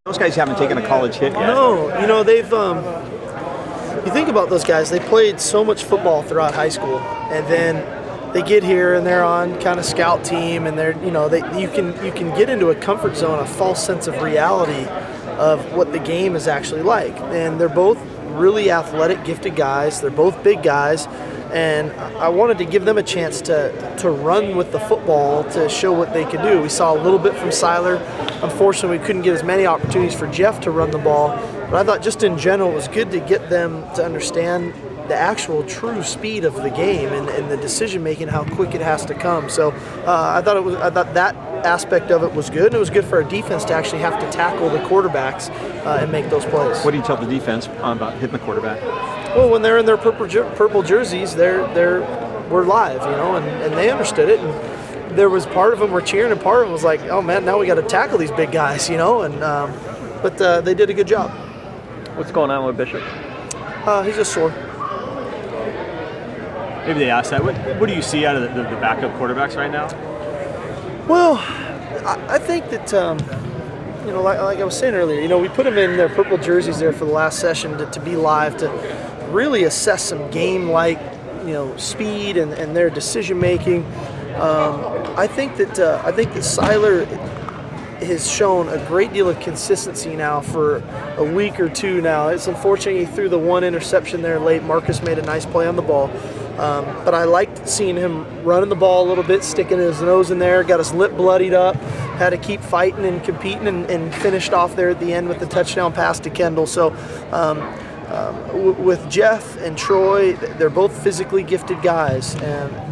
Those guys haven't taken a college hit yet. No, they've. You think about those guys; they played so much football throughout high school, and then they get here and they're on kind of scout team, and you can get into a comfort zone, a false sense of reality of what the game is actually like. And they're both really athletic, gifted guys. They're both big guys. And I wanted to give them a chance to run with the football to show what they could do. We saw a little bit from Siler. Unfortunately, we couldn't get as many opportunities for Jeff to run the ball. But I thought just in general it was good to get them to understand the actual true speed of the game and the decision-making, how quick it has to come. So I thought that aspect of it was good, and it was good for our defense to actually have to tackle the quarterbacks and make those plays. What do you tell the defense about hitting the quarterback? Well, when they're in their purple jerseys, we're live, and they understood it. And there was part of them were cheering, and part of them was like, oh man, now we got to tackle these big guys, but they did a good job. What's going on with Bishop? He's just sore. Maybe they asked that. What do you see out of the backup quarterbacks right now? Well, I think that like I was saying earlier, we put them in their purple jerseys there for the last session to be live, to really assess some game-like, speed and their decision-making. I think that Siler has shown a great deal of consistency now for a week or two now. It's unfortunate he threw the one interception there late. Marcus made a nice play on the ball. But I liked seeing him running the ball a little bit, sticking his nose in there, got his lip bloodied up, had to keep fighting and competing, and finished off there at the end with the touchdown pass to Kendall. So with Jeff and Troy, they're both physically gifted guys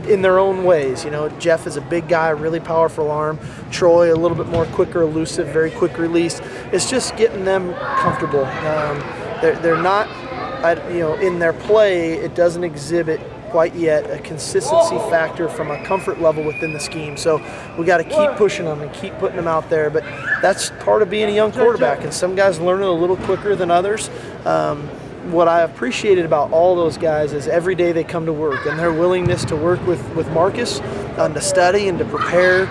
in their own ways. Jeff is a big guy, really powerful arm. Troy a little bit more quicker, elusive, very quick release. It's just getting them comfortable. They're not, in their play, it doesn't exhibit quite yet a consistency factor from a comfort level within the scheme. So we got to keep pushing them and keep putting them out there. But that's part of being a young quarterback, and some guys learn it a little quicker than others. What I appreciated about all those guys is every day they come to work, and their willingness to work with Marcus, to study and to prepare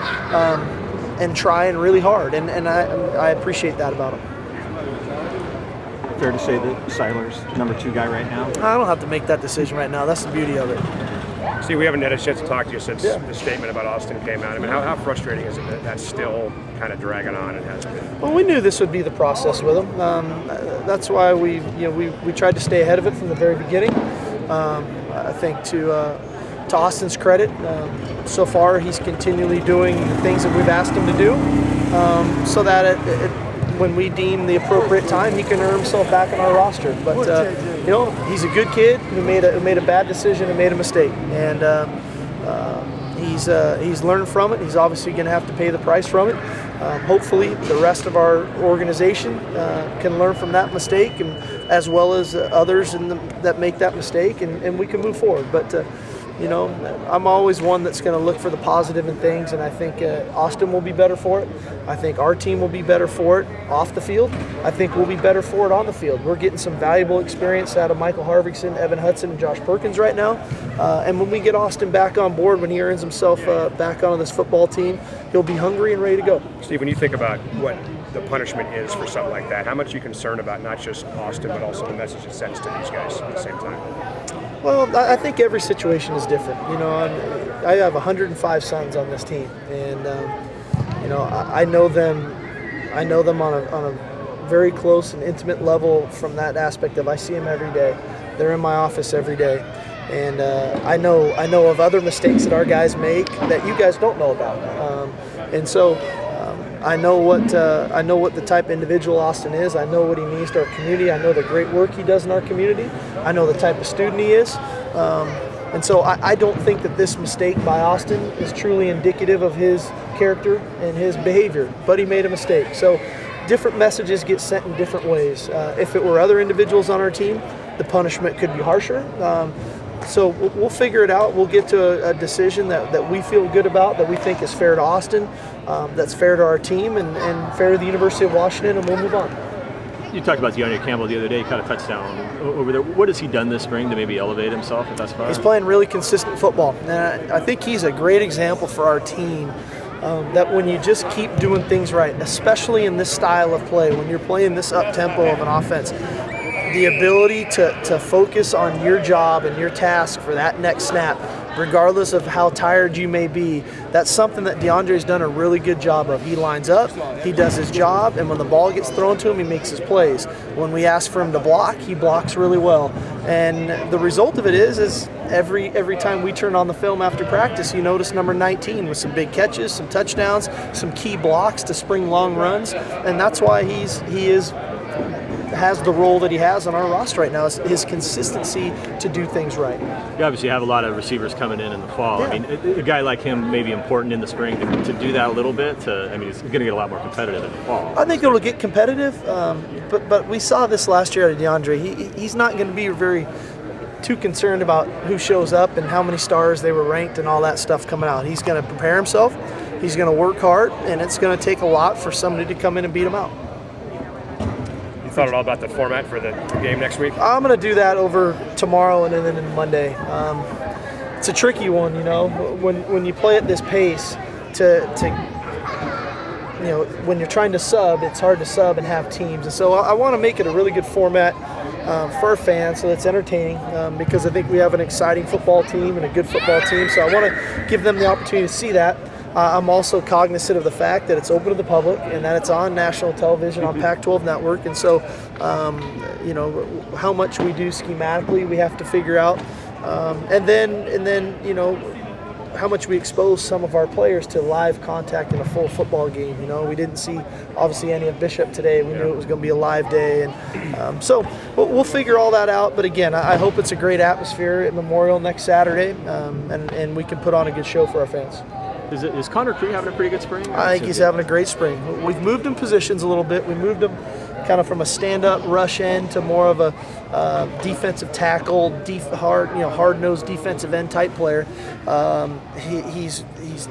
and trying really hard. And I appreciate that about them. Fair to say that Siler's number 2 guy right now? I don't have to make that decision right now. That's the beauty of it. Steve, we haven't had a chance to talk to you since the statement about Austin came out. I mean, how frustrating is it that that's still kind of dragging on and has been? Well, we knew this would be the process with him. That's why we tried to stay ahead of it from the very beginning. I think to Austin's credit, so far he's continually doing the things that we've asked him to do, so that when we deem the appropriate time, he can earn himself back on our roster. But he's a good kid who made a bad decision and made a mistake, and he's learned from it. He's obviously going to have to pay the price from it. Hopefully, the rest of our organization can learn from that mistake, and as well as others that make that mistake, and we can move forward. But I'm always one that's going to look for the positive in things, and I think Austin will be better for it. I think our team will be better for it off the field. I think we'll be better for it on the field. We're getting some valuable experience out of Michael Harvickson, Evan Hudson, and Josh Perkins right now. And when we get Austin back on board, when he earns himself back on this football team, he'll be hungry and ready to go. Steve, when you think about what the punishment is for something like that, how much are you concerned about not just Austin, but also the message it sends to these guys at the same time? Well, I think every situation is different. I have 105 sons on this team, and I know them. I know them on a very close and intimate level from that aspect of I see them every day. They're in my office every day, and I know of other mistakes that our guys make that you guys don't know about, and so. I know what the type of individual Austin is. I know what he means to our community. I know the great work he does in our community. I know the type of student he is. And so I don't think that this mistake by Austin is truly indicative of his character and his behavior, but he made a mistake. So different messages get sent in different ways. If it were other individuals on our team, the punishment could be harsher. So we'll figure it out. We'll get to a decision that we feel good about, that we think is fair to Austin, that's fair to our team, and fair to the University of Washington, and we'll move on. You talked about De'Arnea Campbell the other day, kind of touchdown over there. What has he done this spring to maybe elevate himself at that spot? He's playing really consistent football, and I think he's a great example for our team that when you just keep doing things right, especially in this style of play, when you're playing this up-tempo of an offense, the ability to focus on your job and your task for that next snap, regardless of how tired you may be, that's something that DeAndre's done a really good job of. He lines up, he does his job, and when the ball gets thrown to him, he makes his plays. When we ask for him to block, he blocks really well. And the result of it is every time we turn on the film after practice, you notice number 19 with some big catches, some touchdowns, some key blocks to spring long runs, and that's why he has the role that he has on our roster right now, is his consistency to do things right. You obviously have a lot of receivers coming in the fall. Yeah. I mean, a guy like him may be important in the spring to do that a little bit. He's going to get a lot more competitive in the fall. I think it'll get competitive, but we saw this last year out of DeAndre. He's not going to be too concerned about who shows up and how many stars they were ranked and all that stuff coming out. He's going to prepare himself, he's going to work hard, and it's going to take a lot for somebody to come in and beat him out. Thought at all about the format for the game next week? I'm going to do that over tomorrow and then Monday. It's a tricky one, when you play at this pace when you're trying to sub, it's hard to sub and have teams. And so I want to make it a really good format for our fans so it's entertaining, because I think we have an exciting football team and a good football team. So I want to give them the opportunity to see that. I'm also cognizant of the fact that it's open to the public and that it's on national television on Pac-12 Network. And so, how much we do schematically, we have to figure out. And then, how much we expose some of our players to live contact in a full football game. We didn't see, obviously, any of Bishop today. We knew it was going to be a live day. And so we'll figure all that out. But, again, I hope it's a great atmosphere at Memorial next Saturday, and we can put on a good show for our fans. Is Connor Cree having a pretty good spring? I think he's having a great spring. We've moved him positions a little bit. We moved him kind of from a stand-up rush end to more of a defensive tackle, hard-nosed defensive end type player. He's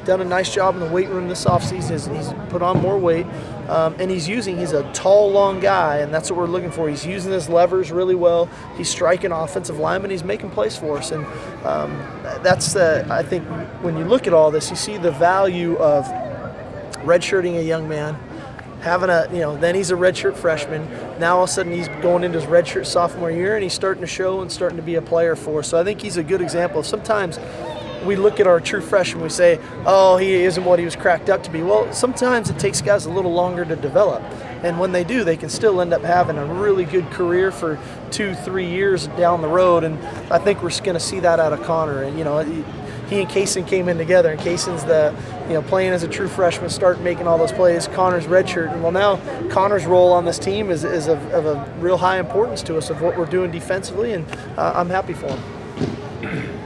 done a nice job in the weight room this offseason. He's put on more weight, and he's a tall, long guy, and that's what we're looking for. He's using his levers really well. He's striking offensive linemen. He's making plays for us, and I think when you look at all this, you see the value of redshirting a young man, having then he's a redshirt freshman. Now all of a sudden he's going into his redshirt sophomore year, and he's starting to show and starting to be a player for us. So I think he's a good example. Sometimes we look at our true freshman, we say, oh, he isn't what he was cracked up to be. Well, sometimes it takes guys a little longer to develop. And when they do, they can still end up having a really good career for 2-3 years down the road. And I think we're going to see that out of Connor. And, he and Kaysen came in together, and Kaysen's playing as a true freshman, starting making all those plays. Connor's redshirt, and well, now Connor's role on this team is of a real high importance to us of what we're doing defensively, and I'm happy for him.